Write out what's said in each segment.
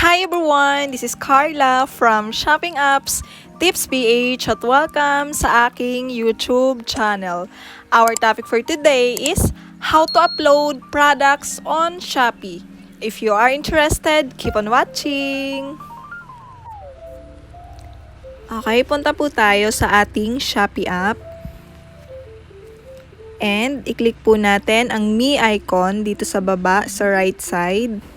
Hi everyone! This is Carla from Shopping Apps Tips PH at welcome sa aking YouTube channel. Our topic for today is how to upload products on Shopee. If you are interested, keep on watching! Okay, punta po tayo sa ating Shopee app. And i-click po natin ang Me icon dito sa baba sa right side.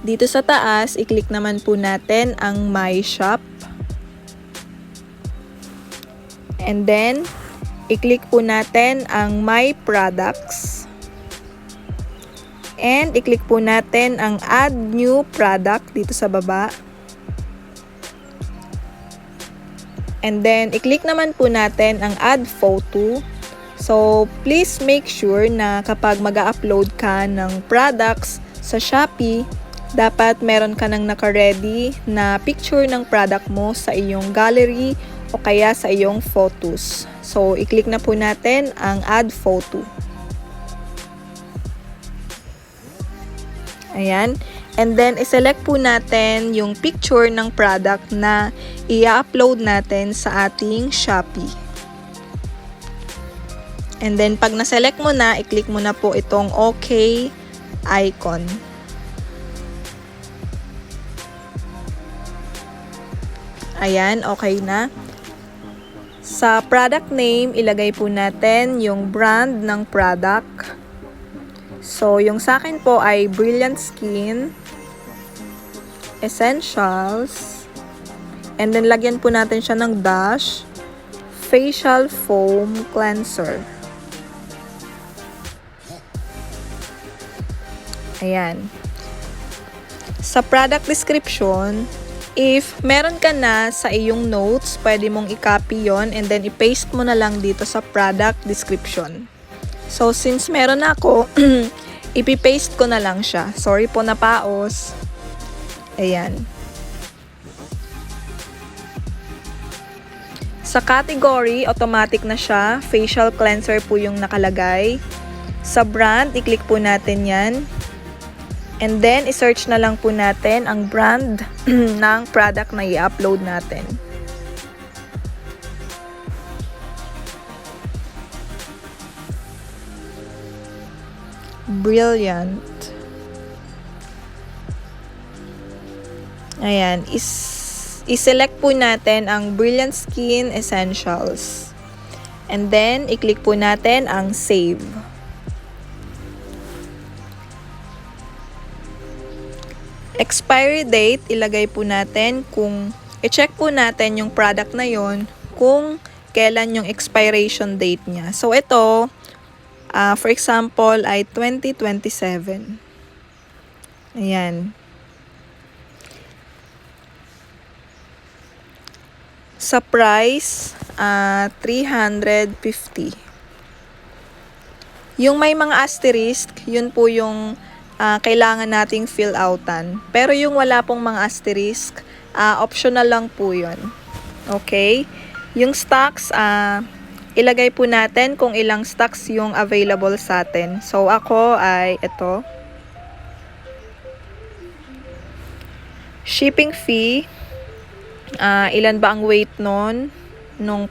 Dito sa taas, i-click naman po natin ang My Shop. And then, i-click po natin ang My Products. And i-click po natin ang Add New Product dito sa baba. And then, i-click naman po natin ang Add Photo. So, please make sure na kapag mag-upload ka ng products sa Shopee, dapat meron ka nang naka-ready na picture ng product mo sa iyong gallery o kaya sa iyong photos. So, i-click na po natin ang Add Photo. Ayan. And then, i-select po natin yung picture ng product na i-upload natin sa ating Shopee. And then, pag na-select mo na, i-click mo na po itong OK icon. Ayan, okay na. Sa product name, ilagay po natin yung brand ng product. So, yung sa akin po ay Brilliant Skin Essentials. And then, lagyan po natin siya ng dash Facial Foam Cleanser. Ayan. Sa product description, if meron ka na sa iyong notes, pwede mong i-copy yon and then i-paste mo na lang dito sa product description. So, since meron na ako, ipipaste ko na lang siya. Sorry po na paos. Ayan. Sa category, automatic na siya. Facial cleanser po yung nakalagay. Sa brand, i-click po natin yan. And then, i-search na lang po natin ang brand ng product na i-upload natin. Brilliant. Ayan. I-select po natin ang Brilliant Skin Essentials. And then, i-click po natin ang Save. Expiry date, ilagay po natin kung i-check po natin yung product na yon kung kailan yung expiration date niya. So, ito, for example, ay 2027. Ayan. Sa price, 350. Yung may mga asterisk, yun po yung kailangan nating fill outan. Pero yung wala pong mga asterisk, optional lang po yun. Okay? Yung stocks, ilagay po natin kung ilang stocks yung available sa atin. So, ako ay ito. Shipping fee, ilan ba ang weight nung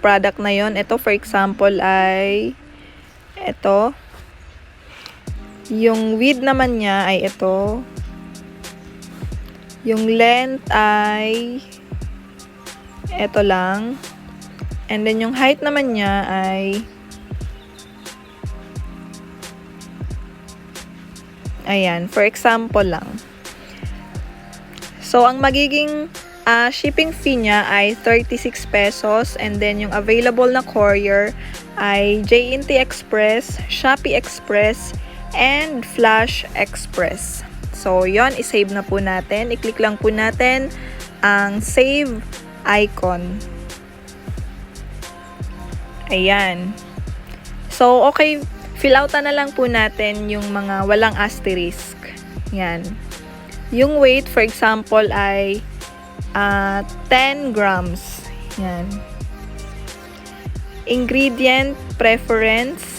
product na yon? Ito, for example, ay ito. Yung width naman niya ay ito. Yung length ay ito lang. And then yung height naman niya ay ayan, for example lang. So, ang magiging shipping fee niya ay 36 pesos. And then yung available na courier ay JNT Express, Shopee Express, and Flash Express. So, yon, i-save na po natin. I-click lang po natin ang save icon. Ayan. So, okay, fill outan na lang po natin yung mga walang asterisk. Yan. Yung weight, for example, ay 10 grams. Yan. Ingredient preference,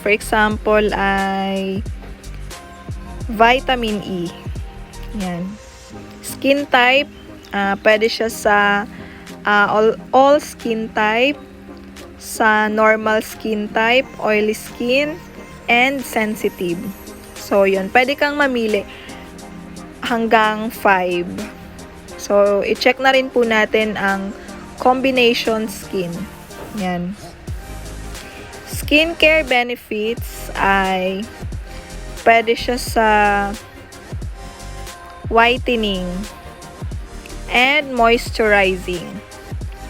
for example, ay vitamin E. Yan. Skin type, pwede siya sa all skin type, sa normal skin type, oily skin, and sensitive. So, yun. Pwede kang mamili hanggang 5. So, i-check na rin po natin ang combination skin. Yan. Skincare benefits ay pwede siya sa whitening and moisturizing.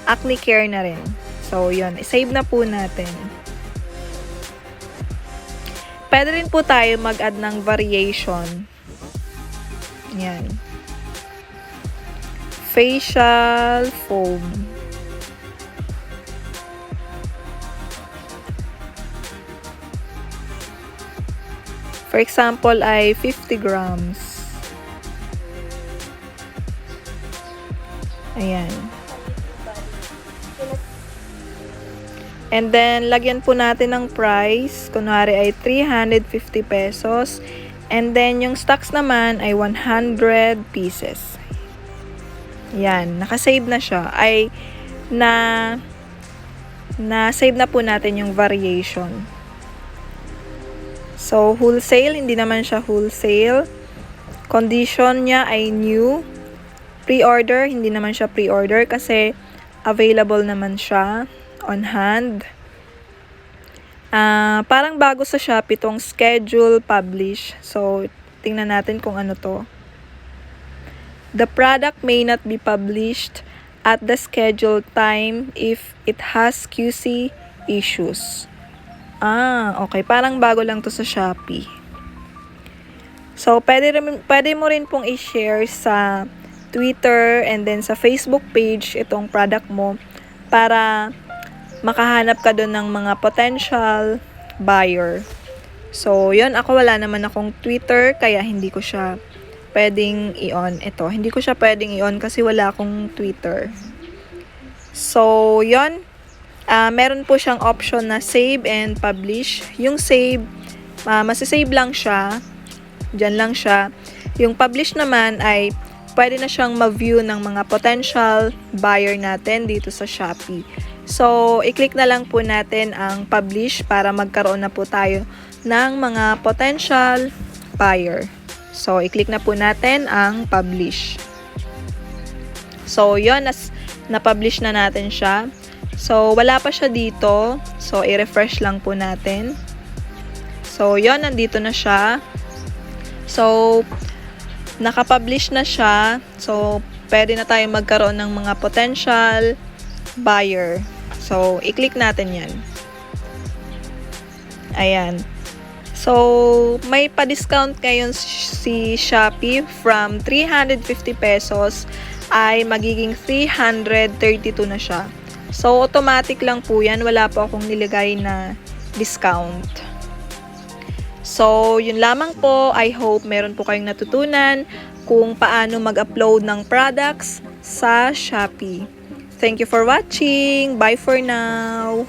Acne care na rin. So, yun. Save na po natin. Pwede rin po tayo mag-add ng variation. Yan. Facial foam. For example, ay 50 grams. Ayan. And then, lagyan po natin ng price. Kunwari ay 350 pesos. And then, yung stocks naman ay 100 pieces. Yan. Nakasave na siya. Ay, na-save na po natin yung variation. So, wholesale. Hindi naman siya wholesale. Condition niya ay new. Pre-order. Hindi naman siya pre-order kasi available naman siya on hand. Parang bago sa Shopee itong schedule publish. So, tingnan natin kung ano to. The product may not be published at the scheduled time if it has QC issues. Okay. Parang bago lang to sa Shopee. So, pwede mo rin pong i-share sa Twitter and then sa Facebook page itong product mo para makahanap ka doon ng mga potential buyer. So, yun. Ako wala naman akong Twitter, kaya hindi ko siya pwedeng i-on. Ito, hindi ko siya pwedeng i-on kasi wala akong Twitter. So, yun. Meron po siyang option na save and publish. Yung save, masasave lang siya. Diyan lang siya. Yung publish naman ay pwede na siyang ma-view ng mga potential buyer natin dito sa Shopee. So, i-click na lang po natin ang publish para magkaroon na po tayo ng mga potential buyer. So, i-click na po natin ang publish. So, yun, na-publish na natin siya. So, wala pa siya dito. So, i-refresh lang po natin. So, yun, nandito na siya. So, nakapublish na siya. So, pwede na tayo magkaroon ng mga potential buyer. So, i-click natin yan. Ayan. So, may pa-discount ngayon si Shopee from 350 pesos ay magiging 332 na siya. So, automatic lang po yan. Wala po akong nilagay na discount. So, yun lamang po. I hope meron po kayong natutunan kung paano mag-upload ng products sa Shopee. Thank you for watching. Bye for now.